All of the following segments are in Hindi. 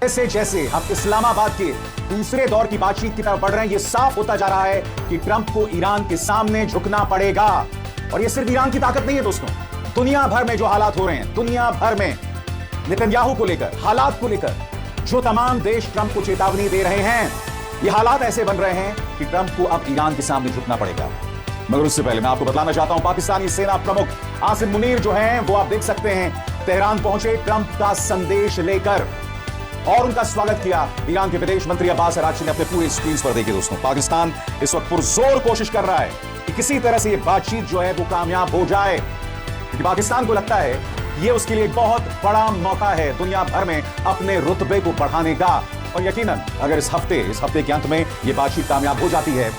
जैसे जैसे हम इस्लामाबाद के दूसरे दौर की बातचीत की तरफ बढ़ रहे हैं, यह साफ होता जा रहा है कि ट्रंप को ईरान के सामने झुकना पड़ेगा। और यह सिर्फ ईरान की ताकत नहीं है दोस्तों, दुनिया भर में जो हालात हो रहे हैं, दुनिया भर में नेतन्याहू को लेकर, हालात को लेकर जो तमाम देश ट्रंप को चेतावनी दे रहे हैं, ये हालात ऐसे बन रहे हैं कि ट्रंप को अब ईरान के सामने झुकना पड़ेगा। मगर उससे पहले मैं आपको बताना चाहता हूं, पाकिस्तानी सेना प्रमुख आसिम मुनीर जो हैं, वो आप देख सकते हैं तेहरान पहुंचे ट्रंप का संदेश लेकर, और उनका स्वागत किया ईरान के विदेश मंत्री अब्बास अरागची ने अपने पूरे स्क्रीन पर। देखिए दोस्तों, पाकिस्तान इस वक्त पुरजोर कोशिश कर रहा है कि किसी तरह से ये बातचीत जो है वो कामयाब हो जाए, क्योंकि पाकिस्तान को लगता है ये उसके लिए बहुत बड़ा मौका है दुनिया भर में अपने रुतबे को बढ़ाने का। और यकीनन अगर इस हफ्ते के अंत में ये बातचीत कामयाब हो जाती है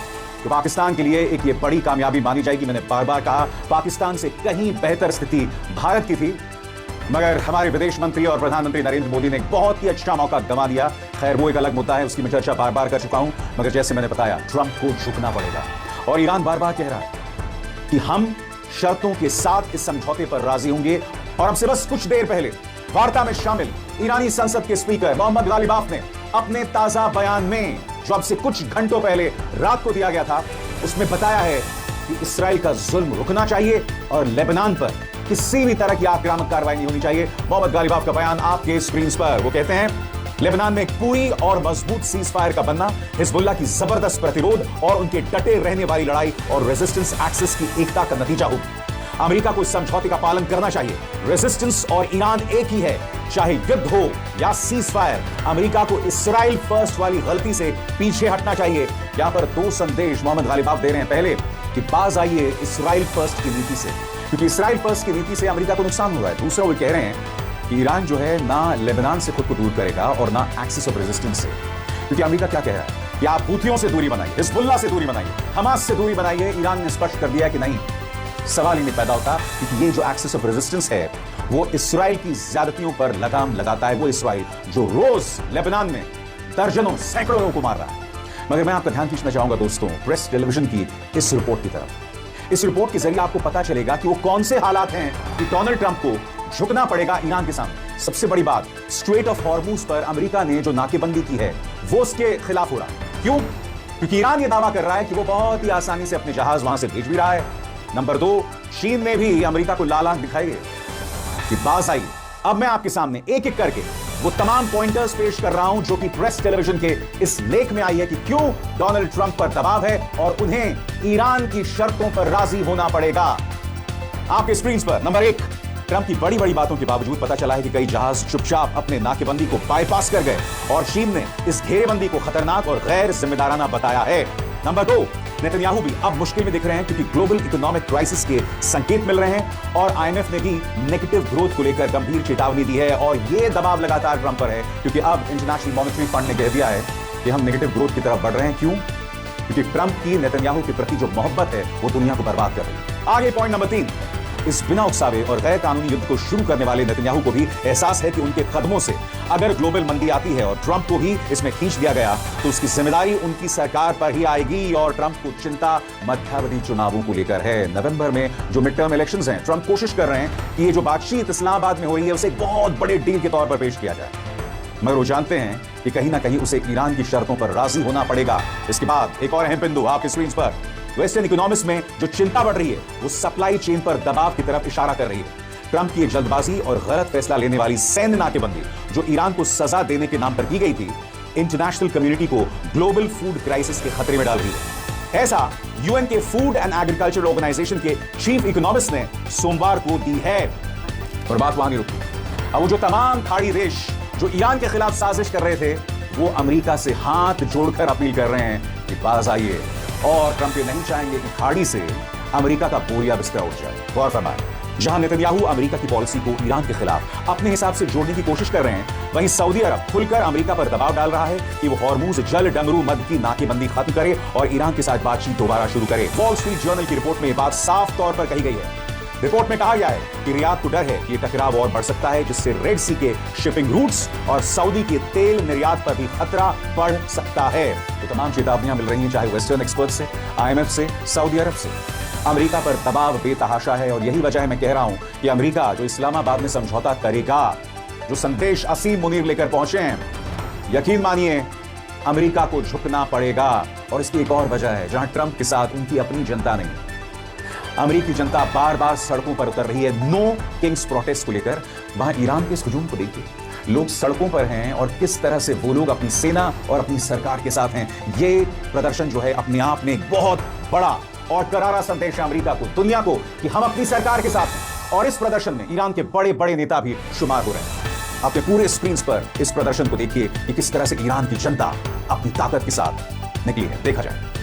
तो पाकिस्तान के लिए एक ये बड़ी कामयाबी मानी जाएगी। मैंने बार बार कहा, पाकिस्तान से कहीं बेहतर स्थिति भारत की थी, मगर हमारे विदेश मंत्री और प्रधानमंत्री नरेंद्र मोदी ने एक बहुत ही अच्छा मौका गंवा दिया। खैर वो एक अलग मुद्दा है, उसकी मैं चर्चा बार बार कर चुका हूं। मगर जैसे मैंने बताया, ट्रंप को झुकना पड़ेगा। और ईरान बार बार कह रहा है कि हम शर्तों के साथ इस समझौते पर राजी होंगे। और अब से बस कुछ देर पहले वार्ता में शामिल ईरानी संसद के स्पीकर मोहम्मद गालिबाफ ने अपने ताजा बयान में, जो अब से कुछ घंटों पहले रात को दिया गया था, उसमें बताया है कि इस्राएल का जुल्म रुकना चाहिए और लेबनान पर किसी भी तरह की आक्रामक कार्रवाई नहीं होनी चाहिए। मोहम्मद गालिबाफ का बयान आपके स्क्रीन पर। वो कहते हैं, लेबनान में एक पूरी और मजबूत सीज फायर का बनना हिजबुल्लाह की जबरदस्त प्रतिरोध और उनके डटे रहने वाली लड़ाई और रेजिस्टेंस एक्सिस की एकता का नतीजा होगी। अमेरिका को इस समझौते का पालन करना चाहिए। रेजिस्टेंस और ईरान एक ही है, चाहे युद्ध हो या सीज फायर। अमेरिका को इस्राइल फर्स्ट वाली गलती से पीछे हटना चाहिए। यहां पर दो संदेश मोहम्मद गालिबाफ दे रहे हैं। पहले कि बाज आइए इस्राइल फर्स्ट की नीति से, क्योंकि इस्राइल फर्स्ट की नीति से अमेरिका को नुकसान हो रहा है। दूसरा वो कह रहे हैं कि ईरान जो है ना लेबनान से खुद को दूर करेगा और ना एक्सिस ऑफ रेजिस्टेंस से। क्योंकि अमेरिका क्या कह रहा है कि आप हूथियों से दूरी बनाइए, हिजबुल्लाह से दूरी बनाइए, हमास से दूरी बनाइए। ईरान ने स्पष्ट कर दिया कि नहीं, सवाल ही नहीं पैदा होता, क्योंकि ये जो एक्सिस ऑफ रेजिस्टेंस है वो इस्राइल की ज्यादतियों पर लगाम लगाता है। वो इस्राइल जो रोज लेबनान में दर्जनों सैकड़ों लोगों को मार रहा है। मगर मैं आपका ध्यान खींचना चाहूंगा दोस्तों, प्रेस टेलीविजन की इस रिपोर्ट की तरफ। इस रिपोर्ट के जरिए आपको पता चलेगा कि वो कौन से हालात हैं कि डोनाल्ड ट्रंप को झुकना पड़ेगा ईरान के सामने। सबसे बड़ी बात, स्ट्रेट ऑफ हॉर्मुज पर अमेरिका ने जो नाकेबंदी की है वो उसके खिलाफ हो रहा है। क्यों? क्योंकि ईरान ये दावा कर रहा है कि वो बहुत ही आसानी से अपने जहाज वहां से भेज भी रहा है। नंबर 2, चीन ने भी अमेरिका को लाल आंख दिखाई है कि बाज आई। अब मैं आपके सामने एक एक करके वो तमाम पॉइंटर्स पेश कर रहा हूं जो कि प्रेस टेलीविजन के इस लेख में आई है कि क्यों डोनाल्ड ट्रंप पर दबाव है और उन्हें ईरान की शर्तों पर राजी होना पड़ेगा। आपके स्क्रीन पर नंबर 1, ट्रंप की बड़ी बड़ी बातों के बावजूद पता चला है कि कई जहाज चुपचाप अपने नाकेबंदी को बाईपास कर गए और चीन ने इस घेरेबंदी को खतरनाक और गैर जिम्मेदाराना बताया है। नंबर 2, नेतन्याहू भी अब मुश्किल में दिख रहे हैं क्योंकि ग्लोबल इकोनॉमिक क्राइसिस के संकेत मिल रहे हैं और आईएमएफ ने भी नेगेटिव ग्रोथ को लेकर गंभीर चेतावनी दी है। और यह दबाव लगातार ट्रंप पर है क्योंकि अब इंटरनेशनल मॉनेटरी फंड ने कह दिया है कि हम नेगेटिव ग्रोथ की तरफ बढ़ रहे हैं। क्यों? क्योंकि ट्रंप की नेतन्याहू के प्रति जो मोहब्बत है वो दुनिया को बर्बाद कर रही है। आगे पॉइंट नंबर 3, इस बिना उकसावे और गैर कानूनी युद्ध को शुरू करने वाले नेतन्याहू को भी एहसास है कि उनके कदमों से अगर ग्लोबल मंदी आती है और ट्रंप को ही इसमें खींच दिया गया तो उसकी जिम्मेदारी उनकी सरकार पर ही आएगी। और ट्रंप को चिंता मध्यावधि चुनावों को लेकर है। नवंबर में जो मिड टर्म इलेक्शंस हैं, ट्रंप कोशिश कर रहे हैं कि ये जो बातचीत इस्लामाबाद में हो रही है उसे एक बहुत बड़े डील के तौर पर पेश किया जाए। मगर वो जानते हैं कि कहीं ना कहीं उसे ईरान की शर्तों पर राजी होना पड़ेगा। इसके बाद एक और अहम बिंदु आपकी स्क्रीन पर, वेस्टर्न इकोनॉमिक्स में जो चिंता बढ़ रही है वो सप्लाई चेन पर दबाव की तरफ इशारा कर रही है। ट्रंप की जल्दबाजी और गलत फैसला लेने वाली सैन्य नाकेबंदी जो ईरान को सजा देने के नाम पर की गई थी, इंटरनेशनल कम्युनिटी को ग्लोबल फूड क्राइसिस के खतरे में डाल रही है। ऐसा यूएन के फूड एंड एग्रीकल्चर ऑर्गेनाइजेशन के चीफ इकोनॉमिस्ट ने सोमवार को दी है। और बात वहां नहीं रुकी। अब वो जो तमाम खाड़ी देश जो ईरान के खिलाफ साजिश कर रहे थे वो अमेरिका से हाथ जोड़कर अपील कर रहे हैं कि बाज आइए। और ट्रंप ये नहीं चाहेंगे कि खाड़ी से अमेरिका का बोरिया बिस्तर उठ जाए। गौर फरमाएं, जहां नेतन्याहू अमेरिका की पॉलिसी को ईरान के खिलाफ अपने हिसाब से जोड़ने की कोशिश कर रहे हैं, वहीं सऊदी अरब खुलकर अमेरिका पर दबाव डाल रहा है कि वो हॉर्मुज जल डमरू मद की नाकेबंदी खत्म करे और ईरान के साथ बातचीत दोबारा शुरू करे। वॉल स्ट्रीट जर्नल की रिपोर्ट में यह बात साफ तौर पर कही गई है। रिपोर्ट में कहा गया है कि रियाद को डर है कि ये टकराव और बढ़ सकता है, जिससे रेड सी के शिपिंग रूट्स और सऊदी के तेल निर्यात पर भी खतरा बढ़ सकता है। तो तमाम चेतावनियां मिल रही हैं, चाहे वेस्टर्न एक्सपर्ट से, आईएमएफ से, सऊदी अरब से। अमेरिका पर दबाव बेतहाशा है और यही वजह है मैं कह रहा हूं कि अमेरिका जो इस्लामाबाद में समझौता करेगा, जो संदेश असीम मुनीर लेकर पहुंचे हैं, यकीन मानिए अमेरिका को झुकना पड़ेगा। और इसकी एक और वजह है, जहां ट्रंप के साथ उनकी अपनी जनता नहीं, अमेरिकी जनता बार बार सड़कों पर उतर रही है नो किंग्स प्रोटेस्ट को लेकर। वहां ईरान के इस हुजूम को देखिए, लोग सड़कों पर हैं और किस तरह से वो लोग अपनी सेना और अपनी सरकार के साथ हैं। ये प्रदर्शन जो है अपने आप में एक बहुत बड़ा और करारा संदेश है अमेरिका को, दुनिया को, कि हम अपनी सरकार के साथ हैं। और इस प्रदर्शन में ईरान के बड़े बड़े नेता भी शुमार हो रहे हैं। अपने पूरे स्क्रीन पर इस प्रदर्शन को देखिए कि किस तरह से ईरान की जनता अपनी ताकत के साथ निकली है। देखा जाए।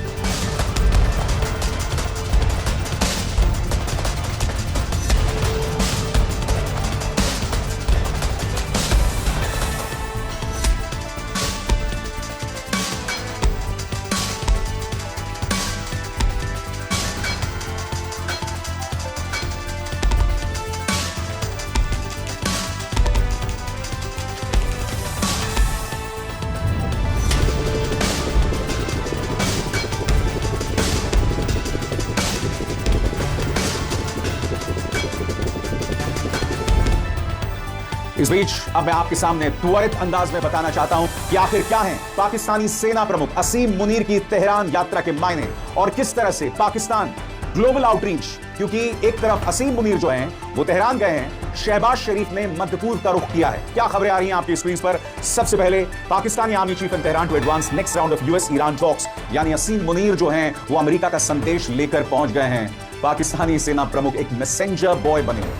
इस बीच अब मैं आपके सामने त्वरित अंदाज में बताना चाहता हूं कि आखिर क्या है पाकिस्तानी सेना प्रमुख असीम मुनीर की तेहरान यात्रा के मायने और किस तरह से पाकिस्तान ग्लोबल आउटरीच, क्योंकि एक तरफ असीम मुनीर जो हैं वो तेहरान गए हैं, शहबाज शरीफ ने मध्य पूर्व का रुख किया है। क्या खबरें आ रही हैं आपकी स्क्रीन पर? सबसे पहले Pakistani army chief in Tehran to advance next round of US Iran talks, यानी असीम मुनीर जो हैं वो अमेरिका का संदेश लेकर पहुंच गए हैं। पाकिस्तानी सेना प्रमुख एक मैसेंजर बॉय बने।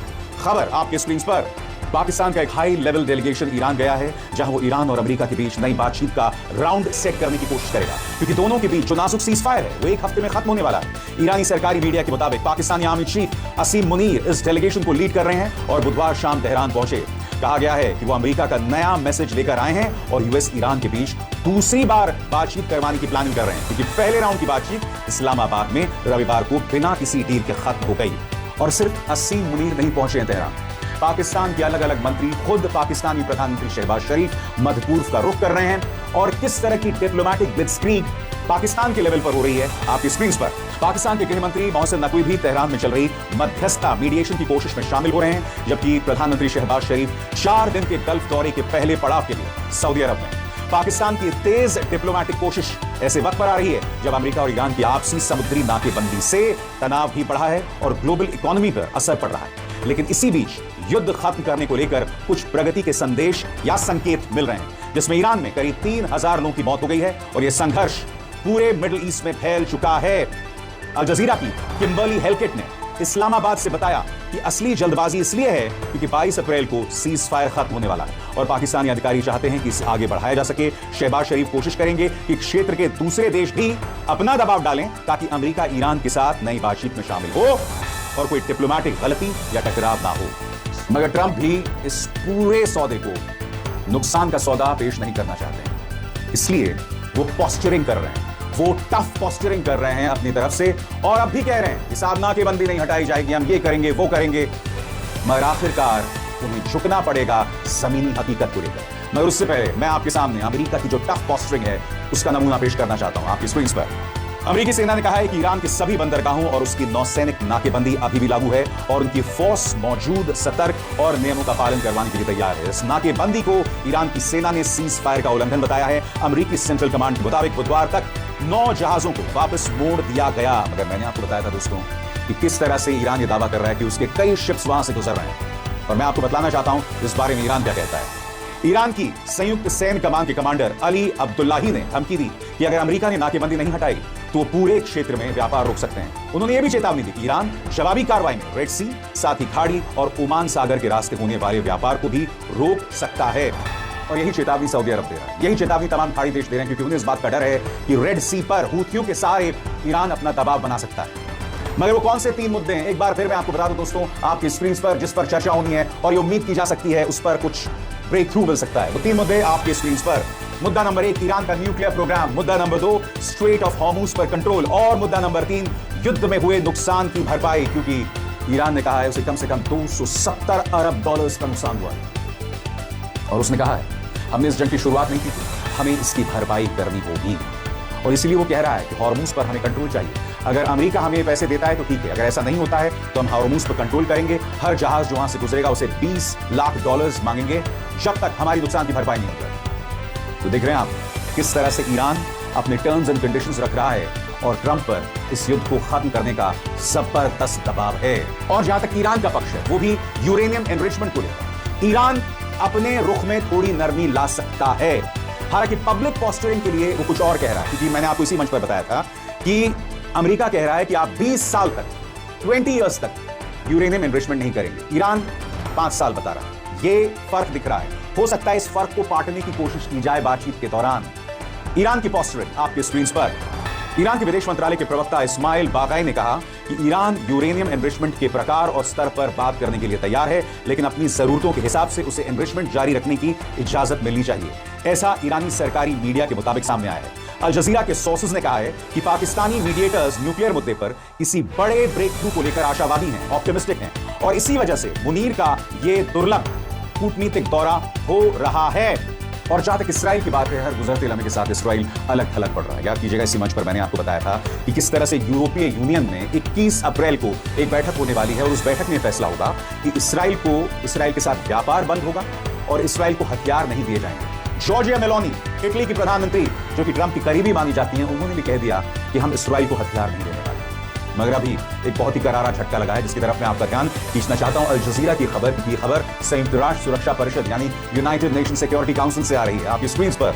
खबर आपके स्क्रीन पर, पाकिस्तान का एक हाई लेवल डेलीगेशन ईरान गया है, जहां वो ईरान और अमेरिका के बीच नई बातचीत का राउंड सेट करने की कोशिश करेगा, क्योंकि दोनों के बीच जो नाजुक सीजफायर है वो एक हफ्ते में खत्म होने वाला है। ईरानी सरकारी मीडिया के मुताबिक पाकिस्तानी आर्मी चीफ असीम मुनीर इस डेलीगेशन को लीड कर रहे हैं और बुधवार शाम तेहरान पहुंचे। कहा गया है कि वो अमेरिका का नया मैसेज लेकर आए हैं और यूएस ईरान के बीच दूसरी बार बातचीत करवाने की प्लानिंग कर रहे हैं, क्योंकि पहले राउंड की बातचीत इस्लामाबाद में रविवार को बिना किसी डील के खत्म हो गई। और सिर्फ असीम मुनीर नहीं पहुंचे हैं तेहरान, पाकिस्तान के अलग अलग मंत्री, खुद पाकिस्तानी प्रधानमंत्री शहबाज शरीफ मध्य पूर्व का रुख कर रहे हैं। और किस तरह की डिप्लोमैटिक ब्लिट्जक्रीग पाकिस्तान के लेवल पर हो रही है आपकी स्क्रीन पर। पाकिस्तान के गृह मंत्री मोहसिन नकवी भी तेहरान में चल रही मध्यस्थता मीडिएशन की कोशिश में शामिल हो रहे हैं, जबकि प्रधानमंत्री शहबाज शरीफ 4 दिन के गल्फ दौरे के पहले पड़ाव के लिए सऊदी अरब में। पाकिस्तान की तेज डिप्लोमैटिक कोशिश ऐसे वक्त पर आ रही है जब अमेरिका और ईरान की आपसी समुद्री नाकेबंदी से तनाव भी बढ़ा है और ग्लोबल इकोनॉमी पर असर पड़ रहा है। लेकिन इसी बीच युद्ध खत्म करने को लेकर कुछ प्रगति के संदेश या संकेत मिल रहे हैं, जिसमें ईरान में करीब 3000 लोगों की मौत हो गई है और यह संघर्ष पूरे मिडिल ईस्ट में फैल चुका है। अल जजीरा की किम्बर्ली हेलकेट ने इस्लामाबाद से बताया कि असली जल्दबाजी इसलिए है क्योंकि 22 अप्रैल को सीज फायर खत्म होने वाला है और पाकिस्तानी अधिकारी चाहते हैं कि इसे आगे बढ़ाया जा सके। शहबाज शरीफ कोशिश करेंगे कि क्षेत्र के दूसरे देश भी अपना दबाव डालें ताकि अमेरिका ईरान के साथ नई बातचीत में शामिल हो और कोई डिप्लोमैटिक गलती या टकराव ना हो। मगर ट्रंप भी इस पूरे सौदे को नुकसान का सौदा पेश नहीं करना चाहते हैं, इसलिए वो पोस्चरिंग कर रहे हैं, वो टफ पोस्चरिंग कर रहे हैं अपनी तरफ से और अब भी कह रहे हैं कि साहब नाकेबंदी नहीं हटाई जाएगी, हम ये करेंगे वो करेंगे। मगर आखिरकार उन्हें झुकना पड़ेगा जमीनी हकीकत को लेकर। मगर उससे पहले मैं आपके सामने अमेरिका की जो टफ पोस्चरिंग है उसका नमूना पेश करना चाहता हूं आपकी स्क्रीन पर। अमेरिकी सेना ने कहा है कि ईरान के सभी बंदरगाहों और उसकी नौसैनिक नाकेबंदी अभी भी लागू है और उनकी फोर्स मौजूद, सतर्क और नियमों का पालन करवाने के लिए तैयार है। इस नाकेबंदी को ईरान की सेना ने सीज फायर का उल्लंघन बताया है। अमेरिकी सेंट्रल कमांड के मुताबिक बुधवार तक 9 जहाजों को वापस मोड़ दिया गया। मगर मैंने आपको बताया था दोस्तों कि किस तरह से ईरान ये दावा कर रहा है कि उसके कई शिप्स वहां से गुजर रहे हैं और मैं आपको बतलाना चाहता हूं इस बारे में ईरान क्या कहता है। ईरान की संयुक्त सैन्य कमान के कमांडर अली अब्दुल्लाही ने धमकी दी कि अगर अमेरिका ने नाकेबंदी नहीं हटाई तो वो पूरे क्षेत्र में व्यापार रोक सकते हैं। उन्होंने यह भी चेतावनी दी कि ईरान जवाबी कार्रवाई में रेड सी, साथ ही खाड़ी और ओमान सागर के रास्ते होने वाले व्यापार को भी रोक सकता है। और यही चेतावनी सऊदी अरब दे रहा है, यही चेतावनी तमाम खाड़ी देश दे रहे हैं, क्योंकि उन्हें इस बात का डर है कि रेड सी पर हूथियों के सहारे ईरान अपना दबाव बना सकता है। मगर वो कौन से 3 मुद्दे हैं एक बार फिर मैं आपको बता दूं दोस्तों आपकी स्क्रीन पर, जिस पर चर्चा होनी है और ये उम्मीद की जा सकती है उस पर कुछ ब्रेक थ्रू मिल सकता है। वो 3 मुद्दे आपके स्क्रीन पर। मुद्दा नंबर 1 ईरान का न्यूक्लियर प्रोग्राम, मुद्दा नंबर 2 स्ट्रेट ऑफ हॉर्मुज पर कंट्रोल और मुद्दा नंबर 3 युद्ध में हुए नुकसान की भरपाई, क्योंकि ईरान ने कहा है उसे कम से कम $270 अरब का नुकसान हुआ है और उसने कहा है हमने इस जंग की शुरुआत नहीं की थी, हमें इसकी भरपाई करनी होगी और इसलिए वो कह रहा है कि हॉर्मुज पर हमें कंट्रोल चाहिए। अगर अमेरिका हमें पैसे देता है तो ठीक है, अगर ऐसा नहीं होता है तो हम हॉर्मुज पर कंट्रोल करेंगे। हर जहाज जो वहां से गुजरेगा उसे $20 लाख मांगेंगे जब तक हमारी नुकसान की भरपाई नहीं होगी। तो देख रहे हैं आप किस तरह से ईरान अपने टर्म्स एंड कंडीशंस रख रहा है और ट्रंप पर इस युद्ध को खत्म करने का जबरदस्त दबाव है। और जहां तक ईरान का पक्ष है, वो भी यूरेनियम एनरिचमेंट को लेकर ईरान अपने रुख में थोड़ी नरमी ला सकता है। हालांकि पब्लिक पॉस्चरिंग के लिए वो कुछ और कह रहा है, क्योंकि मैंने आपको इसी मंच पर बताया था कि अमेरिका कह रहा है कि आप 20 साल तक, 20 इयर्स तक यूरेनियम एनरिचमेंट नहीं करेंगे। ईरान 5 साल बता रहा है। ये फर्क दिख रहा है। हो सकता है इस फर्क को पाटने की कोशिश की जाए बातचीत के दौरान। ईरान की पॉस्चरिंग आपके स्क्रीन पर। ईरान के विदेश मंत्रालय के प्रवक्ता इस्माइल बागाई ने कहा कि ईरान यूरेनियम एनरिचमेंट के प्रकार और स्तर पर बात करने के लिए तैयार है, लेकिन अपनी जरूरतों के हिसाब से उसे एनरिचमेंट जारी रखने की इजाजत मिलनी चाहिए। ऐसा ईरानी सरकारी मीडिया के मुताबिक सामने आया है। अल जजीरा के सोर्सेज ने कहा है कि पाकिस्तानी मीडिएटर्स न्यूक्लियर मुद्दे पर किसी बड़े ब्रेक थ्रू को लेकर आशावादी हैं, ऑप्टिमिस्टिक हैं, और इसी वजह से मुनीर का यह दुर्लभ कूटनीतिक दौरा हो रहा है। और जहां तक इसराइल की बात है, हर गुजरते लम्हे के साथ इसराइल अलग थलग पड़ रहा है। याद कीजिएगा, इसी मंच पर मैंने आपको बताया था कि किस तरह से यूरोपीय यूनियन में 21 अप्रैल को एक बैठक होने वाली है और उस बैठक में फैसला होगा कि इसराइल के साथ व्यापार बंद होगा और इसराइल को हथियार नहीं दिए जाएंगे। जॉर्जिया मेलोनी, इटली की प्रधानमंत्री, जो कि ट्रंप की करीबी मानी जाती हैं, उन्होंने भी कह दिया कि हम इसराइल को हथियार नहीं देने वाले। मगर अभी एक बहुत ही करारा झटका लगा है, जिसकी तरफ मैं आपका ध्यान खींचना चाहता हूं। अल जजीरा की खबर संयुक्त राष्ट्र सुरक्षा परिषद यानी यूनाइटेड नेशन सिक्योरिटी काउंसिल से आ रही है। आपकी स्क्रीन पर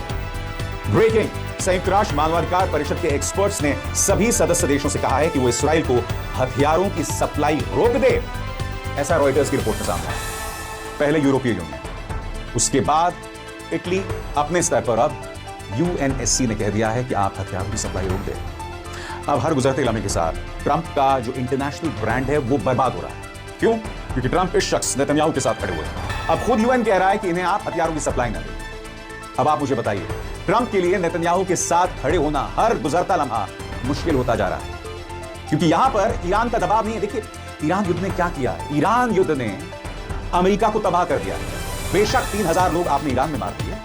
ब्रेकिंग। संयुक्त राष्ट्र मानवाधिकार परिषद के एक्सपर्ट्स ने सभी सदस्य देशों से कहा है कि वो इसराइल को हथियारों की सप्लाई रोक दे। ऐसा रॉयटर्स की रिपोर्ट में सामने आया। पहले यूरोपीय यूनियन, उसके बाद इटली, अपने स्तर पर अब यूएनएससी ने कह दिया है कि आप हथियारों की सप्लाई रोक दें। अब हर गुजरते लम्हे के साथ ट्रंप का जो इंटरनेशनल ब्रांड है वो बर्बाद हो रहा है। क्यों? क्योंकि ट्रंप इस शख्स नेतन्याहू के साथ खड़े हुए हैं। अब खुद यूएन कह रहा है कि इन्हें आप हथियारों की सप्लाई न दें। अब आप मुझे बताइए, ट्रंप के लिए नेतन्याहू के साथ खड़े होना हर गुजरता लम्हा मुश्किल होता जा रहा है, क्योंकि यहां पर ईरान का दबाव नहीं है। देखिए, ईरान युद्ध ने क्या किया है? ईरान युद्ध ने अमेरिका को तबाह कर दिया है। बेशक 3000 लोग आपने ईरान में मार दिए,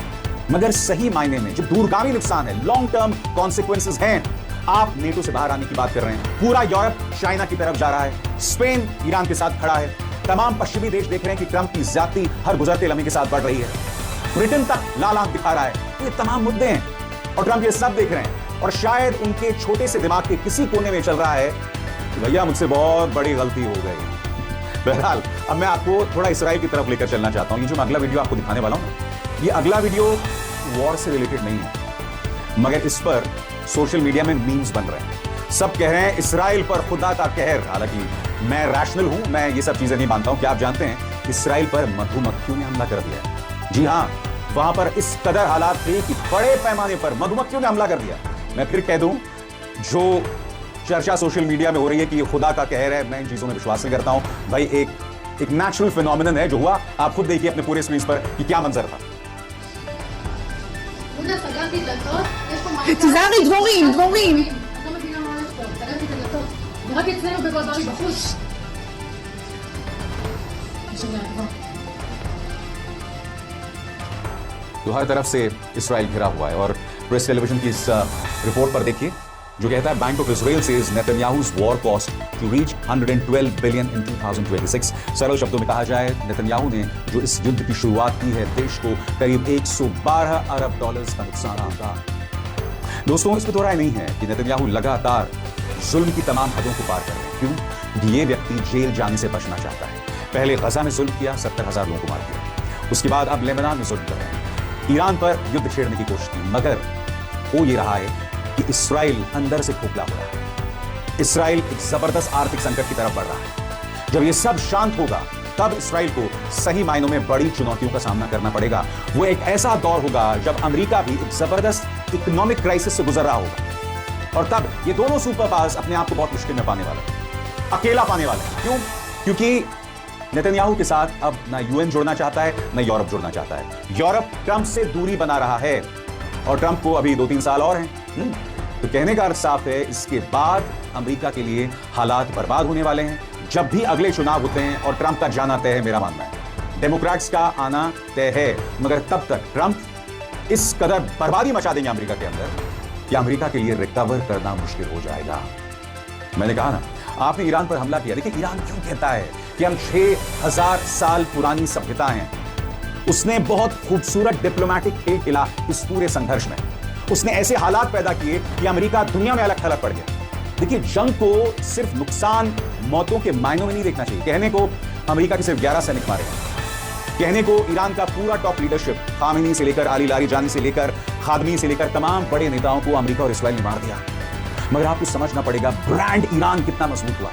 मगर सही मायने में जो दूरगामी नुकसान है, लॉन्ग टर्म कॉन्सिक्वेंसेस हैं। आप नेटो से बाहर आने की बात कर रहे हैं। पूरा यूरोप चाइना की तरफ जा रहा है। स्पेन ईरान के साथ खड़ा है। तमाम पश्चिमी देश देख रहे हैं कि ट्रंप की ज्यादती हर गुजरते लम्हे के साथ बढ़ रही है। ब्रिटेन तक लाल आंख दिखा रहा है। तो ये तमाम मुद्दे हैं और ट्रंप ये सब देख रहे हैं, और शायद उनके छोटे से दिमाग के किसी कोने में चल रहा है कि भैया मुझसे बहुत बड़ी गलती हो गई। बहरहाल, अब मैं आपको थोड़ा इसराइल की तरफ लेकर चलना चाहता हूं। ये जो मैं अगला वीडियो आपको दिखाने वाला हूं, ये अगला वीडियो वॉर से रिलेटेड नहीं है, मगर इस पर सोशल मीडिया में मीम्स बन रहे हैं। सब कह रहे हैं इसराइल पर खुदा का कहर। हालांकि मैं रैशनल हूं, मैं ये सब चीजें नहीं मानता हूं। क्या आप जानते हैं इसराइल पर मधुमक्खियों ने हमला कर दिया है? जी हां, वहां पर इस कदर हालात थे कि बड़े पैमाने पर मधुमक्खियों ने हमला कर दिया। मैं फिर कह दूं, जो चर्चा सोशल मीडिया में हो रही है कि ये खुदा का कहर है, मैं इन चीजों में विश्वास नहीं करता हूं। भाई एक नेचुरल फिनोमिनन है जो हुआ। आप खुद देखिए अपने पूरे स्क्रीन पर कि क्या मंजर था। תיזהרי, דבורים. את לא מבינה מה הולך פה, סגרתי את הדלתות. רק אצלנו בברברי בחוץ. तो हर तरफ से इसराइल घिरा हुआ है, और प्रेस टेलीविजन की इस रिपोर्ट पर देखिए जो कहता है Bank of Israel says Netanyahu's war cost to reach 112 billion in 2026। सरल शब्दों में कहा जाए, नेतन्याहू ने जो इस युद्ध की शुरुआत की है, देश को करीब 112 अरब डॉलर्स का नुकसान होगा। दोस्तों, इसमें तो राय नहीं है कि नेतन्याहू लगातार जुल्म की तमाम हदों को पार कर रहे हैं। क्यों? क्योंकि ये व्यक्ति जेल जाने से बचना चाहता है। पहले गजा में जुल्म किया, 70,000 लोगों को मार दिया। उसके बाद अब लेबनान में जुल्म कर रहे हैं। ईरान पर युद्ध छेड़ने की कोशिश की, मगर हो ये रहा है कि इसराइल अंदर से खोखला हो रहा है। इसराइल एक जबरदस्त आर्थिक संकट की तरफ बढ़ रहा है। जब ये सब शांत होगा, तब इसराइल को सही मायनों में बड़ी चुनौतियों का सामना करना पड़ेगा। वो एक ऐसा दौर होगा जब अमेरिका भी एक जबरदस्त इकोनॉमिक क्राइसिस से गुजर रहा होगा, और तब ये दोनों सुपर पावर्स अपने आप को बहुत मुश्किल में पाने वाले हैं, अकेला पाने वाले हैं। क्यों? क्योंकि नेतन्याहू के साथ अब ना यूएन जुड़ना चाहता है, ना यूरोप जुड़ना चाहता है। यूरोप ट्रंप से दूरी बना रहा है, और ट्रंप को अभी 2-3 साल और हैं। तो कहने का अर्थ साफ है, इसके बाद अमेरिका के लिए हालात बर्बाद होने वाले हैं। जब भी अगले चुनाव होते हैं, और ट्रंप का जाना तय है, मेरा मानना है डेमोक्रेट्स का आना तय है, मगर तब तक ट्रंप इस कदर बर्बादी मचा देंगे अमेरिका के अंदर कि अमेरिका के लिए रिकवर करना मुश्किल हो जाएगा। मैंने कहा ना, आपने ईरान पर हमला किया। देखिए, ईरान क्यों कहता है कि हम 6000 साल पुरानी सभ्यता हैं, उसने बहुत खूबसूरत डिप्लोमैटिक खेल खेला इस पूरे संघर्ष में। उसने ऐसे हालात पैदा किए कि अमेरिका दुनिया में अलग थलग पड़ गया। देखिए, जंग को सिर्फ नुकसान मौतों के मायनों में नहीं देखना चाहिए। कहने को अमेरिका के सिर्फ 11 सैनिक मारे हैं, कहने को ईरान का पूरा टॉप लीडरशिप, खामेनी से लेकर अली लारीजानी से लेकर खादमी से लेकर तमाम बड़े नेताओं को अमेरिका और इस्राएल ने मार दिया। मगर आपको समझना पड़ेगा ब्रांड ईरान कितना मजबूत हुआ।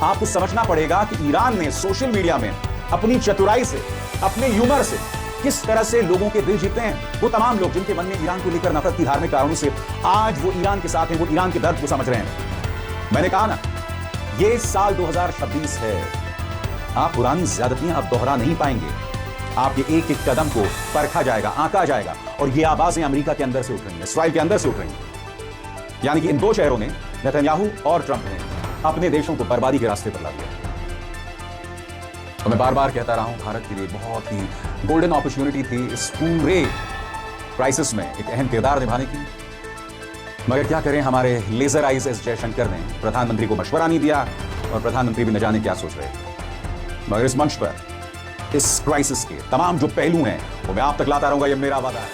आपको समझना पड़ेगा कि ईरान ने सोशल मीडिया में अपनी चतुराई से, अपने ह्यूमर से किस तरह से लोगों के दिल जीते हैं। वो तमाम लोग जिनके मन में ईरान को लेकर नफरत की धार्मिक कारणों से आज वो ईरान के साथ हैं, वो ईरान के दर्द को समझ रहे हैं। मैंने कहा ना, ये साल 2026 है। आप पुरानी ज्यादतियां अब दोहरा नहीं पाएंगे। आपके एक एक कदम को परखा जाएगा, आंका जाएगा, और ये आवाजें अमेरिका के अंदर से उठ रही हैं, इस्राएल के अंदर से उठ रही हैं। यानी कि इन दो शहरों ने, नेतन्याहू और ट्रंप ने, अपने देशों को बर्बादी के रास्ते पर ला दिया। तो मैं बार बार कहता रहा हूं, भारत के लिए बहुत ही गोल्डन अपॉर्चुनिटी थी इस पूरे क्राइसिस में एक अहम किरदार निभाने की। मगर क्या करें, हमारे लेजर आइज एस जयशंकर ने प्रधानमंत्री को मशवरा नहीं दिया, और प्रधानमंत्री भी न जाने क्या सोच रहे थे। मगर इस मंच पर इस क्राइसिस के तमाम जो पहलू हैं वो मैं आप तक लाता रहूंगा, ये मेरा वादा है।